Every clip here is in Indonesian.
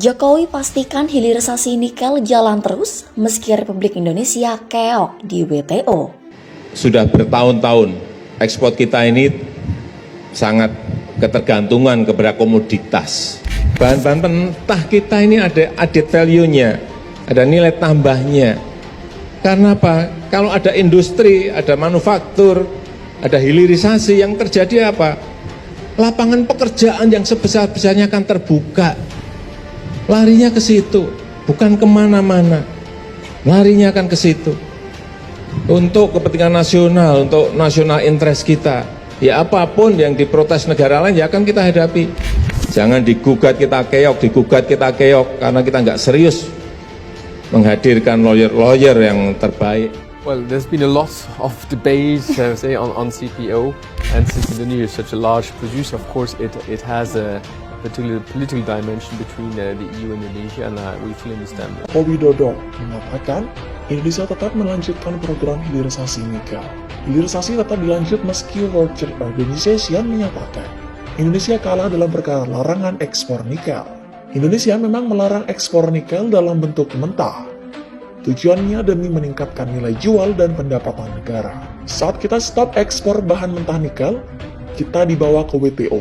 Jokowi pastikan hilirisasi nikel jalan terus meski Republik Indonesia keok di WTO. Sudah bertahun-tahun ekspor kita ini sangat ketergantungan kepada komoditas. Bahan-bahan mentah kita ini ada added value-nya, ada nilai tambahnya. Karena apa? Kalau ada industri, ada manufaktur, ada hilirisasi, yang terjadi apa? Lapangan pekerjaan yang sebesar-besarnya akan terbuka. Larinya ke situ, bukan kemana-mana. Larinya akan ke situ. Untuk kepentingan nasional, untuk nasional interest kita. Ya apapun yang diprotes negara lain ya akan kita hadapi. Jangan digugat kita keok, karena kita nggak serius menghadirkan lawyer-lawyer yang terbaik. Well, there's been a lot of debate, say, on CPO, and since Indonesia is such a large producer, of course, it has a particular political dimension between the EU and Indonesia, and we fully understand that. Joko Widodo mengatakan Indonesia tetap melanjutkan program hilirisasi nikel. Hilirisasi tetap dilanjut meski World Trade Organization menyatakan Indonesia kalah dalam perkara larangan ekspor nikel. Indonesia memang melarang ekspor nikel dalam bentuk mentah. Tujuannya demi meningkatkan nilai jual dan pendapatan negara. Saat kita stop ekspor bahan mentah nikel, kita dibawa ke WTO.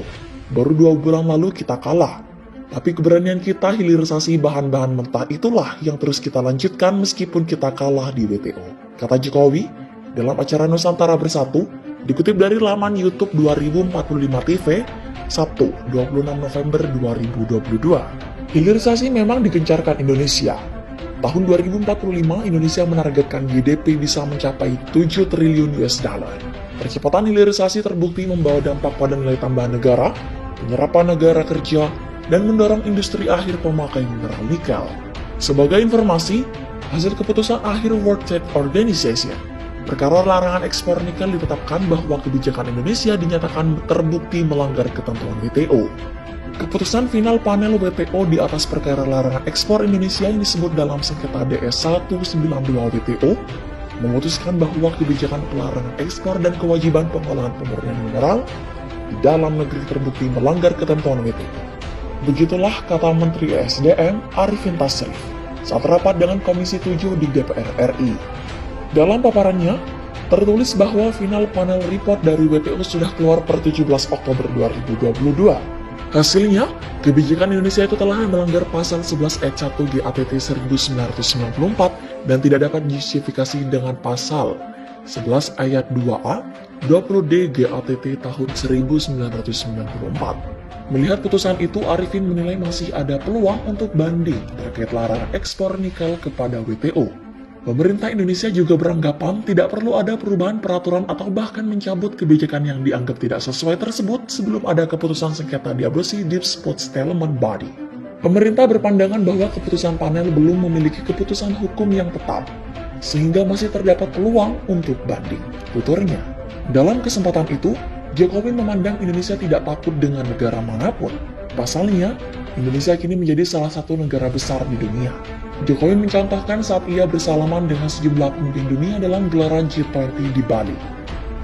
Baru 2 bulan lalu kita kalah. Tapi keberanian kita hilirisasi bahan-bahan mentah itulah yang terus kita lanjutkan meskipun kita kalah di WTO. Kata Jokowi dalam acara Nusantara Bersatu, dikutip dari laman YouTube 2045 TV, Sabtu 26 November 2022. Hilirisasi memang digencarkan Indonesia. Tahun 2045, Indonesia menargetkan GDP bisa mencapai 7 triliun US dollar. Percepatan hilirisasi terbukti membawa dampak pada nilai tambah negara, penyerapan negara kerja, dan mendorong industri akhir pemakai mineral nikel. Sebagai informasi, hasil keputusan akhir World Trade Organization, perkara larangan ekspor nikel ditetapkan bahwa kebijakan Indonesia dinyatakan terbukti melanggar ketentuan WTO. Keputusan final panel WTO di atas perkara larangan ekspor Indonesia yang disebut dalam sengketa DS 192 WTO memutuskan bahwa kebijakan pelarangan ekspor dan kewajiban pengolahan pemurnian mineral di dalam negeri terbukti melanggar ketentuan WTO. Begitulah kata Menteri ESDM Arifin Tasrif saat rapat dengan Komisi 7 di DPR RI. Dalam paparannya, tertulis bahwa final panel report dari WTO sudah keluar per 17 Oktober 2022. Hasilnya, kebijakan Indonesia itu telah melanggar pasal 11 ayat 1 GATT 1994 dan tidak dapat dijustifikasi dengan pasal 11 ayat 2A 20D GATT tahun 1994. Melihat putusan itu, Arifin menilai masih ada peluang untuk banding terkait larangan ekspor nikel kepada WTO. Pemerintah Indonesia juga beranggapan tidak perlu ada perubahan peraturan atau bahkan mencabut kebijakan yang dianggap tidak sesuai tersebut sebelum ada keputusan sengketa di Abruzzi Dispute Settlement Body. Pemerintah berpandangan bahwa keputusan panel belum memiliki keputusan hukum yang tetap, sehingga masih terdapat peluang untuk banding, tuturnya. Dalam kesempatan itu, Jokowi memandang Indonesia tidak takut dengan negara manapun. Pasalnya, Indonesia kini menjadi salah satu negara besar di dunia. Jokowi mencontohkan saat ia bersalaman dengan sejumlah pemimpin dunia dalam gelaran G20 di Bali.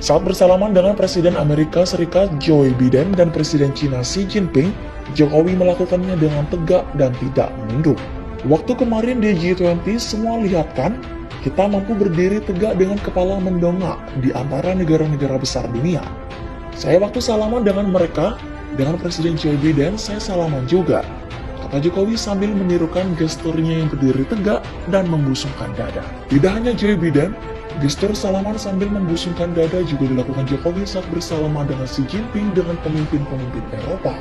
Saat bersalaman dengan Presiden Amerika Serikat Joe Biden dan Presiden China Xi Jinping, Jokowi melakukannya dengan tegak dan tidak menunduk. Waktu kemarin di G20, semua lihat kan, kita mampu berdiri tegak dengan kepala mendongak di antara negara-negara besar dunia. Saya waktu salaman dengan mereka, dengan Presiden Joe Biden, saya salaman juga. Kata Jokowi sambil menirukan gesturnya yang berdiri tegak dan membusungkan dada. Tidak hanya Joe Biden, gestur salaman sambil membusungkan dada juga dilakukan Jokowi saat bersalaman dengan Xi Jinping dengan pemimpin-pemimpin Eropa.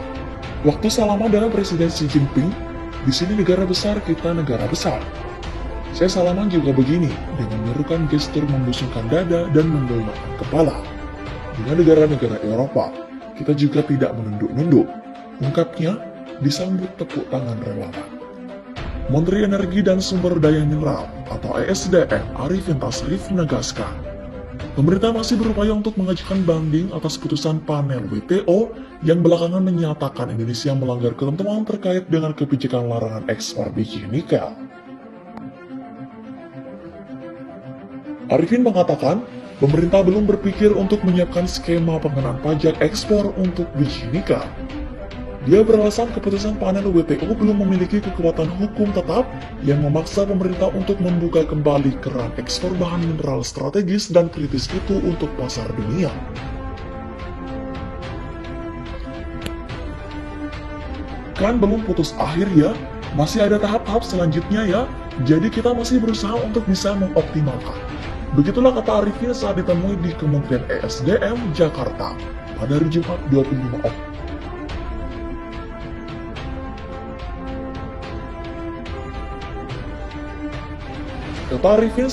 Waktu salaman dengan Presiden Xi Jinping, di sini negara besar, kita negara besar. Saya salaman juga begini, dengan menirukan gestur membusungkan dada dan mendongakkan kepala. Dengan negara-negara Eropa, kita juga tidak menunduk-nunduk. Ungkapnya, disambut tepuk tangan relawan. Menteri Energi dan Sumber Daya Mineral atau ESDM Arifin Tasrif menegaskan, pemerintah masih berupaya untuk mengajukan banding atas putusan panel WTO yang belakangan menyatakan Indonesia melanggar ketentuan terkait dengan kebijakan larangan ekspor biji nikel. Arifin mengatakan, pemerintah belum berpikir untuk menyiapkan skema pengenaan pajak ekspor untuk biji nikel. Dia beralasan keputusan panel WTO belum memiliki kekuatan hukum tetap yang memaksa pemerintah untuk membuka kembali keran ekspor bahan mineral strategis dan kritis itu untuk pasar dunia. Kan belum putus akhir ya, masih ada tahap-tahap selanjutnya ya, jadi kita masih berusaha untuk bisa mengoptimalkan. Begitulah kata Arifin saat ditemui di Kementerian ESDM Jakarta pada hari Jumat 25 Oktober. Kata Arifin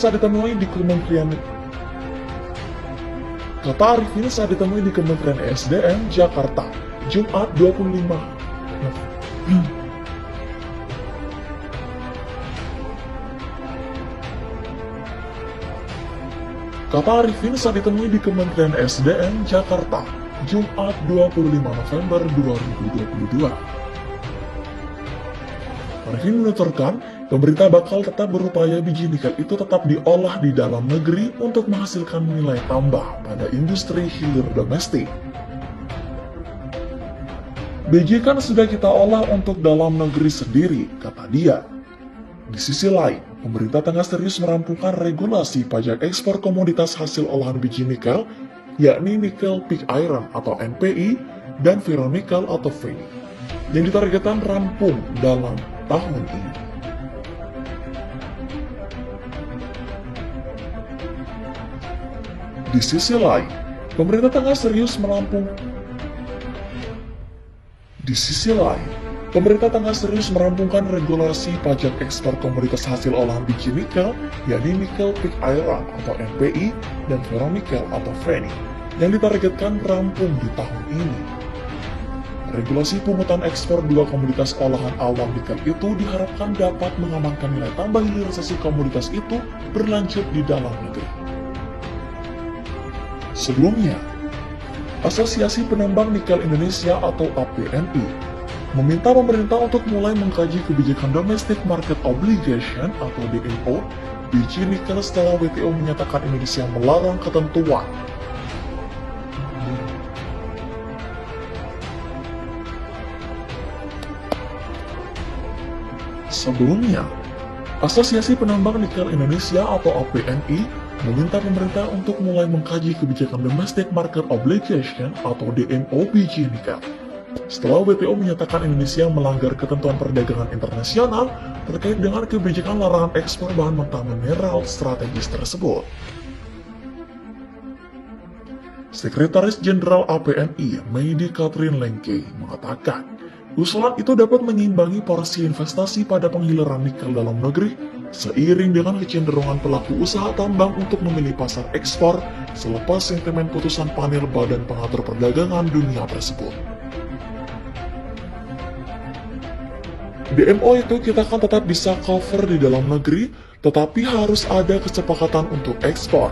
saat ditemui di Kementerian ESDM Jakarta, Jumat 25. Kata Arifin saat ditemui di Kementerian ESDM Jakarta, Jumat 25 November 2022. Arifin menuturkan, pemerintah bakal tetap berupaya biji nikel itu tetap diolah di dalam negeri untuk menghasilkan nilai tambah pada industri hilir domestik. Biji kan sudah kita olah untuk dalam negeri sendiri, kata dia. Di sisi lain, pemerintah tengah serius merampungkan regulasi pajak ekspor komoditas hasil olahan biji nikel, yakni Nickel Pig Iron atau NPI dan Ferronikel atau Fe, yang ditargetkan rampung dalam tahun ini. Di sisi lain, pemerintah tengah serius merampungkan regulasi pajak ekspor komoditas hasil olahan biji nikel, yakni Nickel Pig Iron atau NPI dan Ferronikel atau Fe, yang ditargetkan rampung di tahun ini. Regulasi pungutan ekspor dua komoditas olahan awam nikel itu diharapkan dapat mengamankan nilai tambah hilirisasi komoditas itu berlanjut di dalam negeri. Sebelumnya, Asosiasi Penambang Nikel Indonesia atau APNI meminta pemerintah untuk mulai mengkaji kebijakan Domestic Market Obligation atau DMO biji nikel setelah WTO menyatakan Indonesia melarang ketentuan. Sebelumnya, Asosiasi Penambang Nikel Indonesia atau APNI meminta pemerintah untuk mulai mengkaji kebijakan Domestic Market Obligation atau DMO biji nikel setelah WTO menyatakan Indonesia melanggar ketentuan perdagangan internasional terkait dengan kebijakan larangan ekspor bahan mentah mineral strategis tersebut. Sekretaris Jenderal APNI, Meidi Catherine Lengke, mengatakan, usulan itu dapat menyimbangi porsi investasi pada penghiliran nikel dalam negeri seiring dengan kecenderungan pelaku usaha tambang untuk memilih pasar ekspor selepas sentimen putusan panel Badan Pengatur Perdagangan Dunia tersebut. DMO itu kita kan tetap bisa cover di dalam negeri, tetapi harus ada kesepakatan untuk ekspor.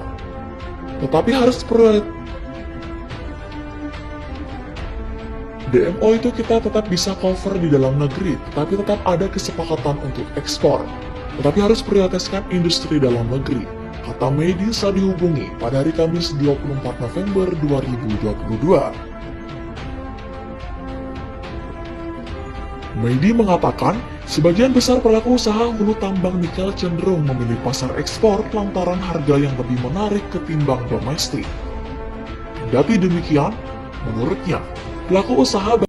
DMO itu kita tetap bisa cover di dalam negeri, tetapi tetap ada kesepakatan untuk ekspor. Tetapi harus prioritaskan industri dalam negeri, kata Meidi saat dihubungi pada hari Kamis 24 November 2022. Meidi mengatakan, sebagian besar pelaku usaha hulu tambang nikel cenderung memilih pasar ekspor lantaran harga yang lebih menarik ketimbang domestik. Kendati demikian, menurutnya, pelaku usaha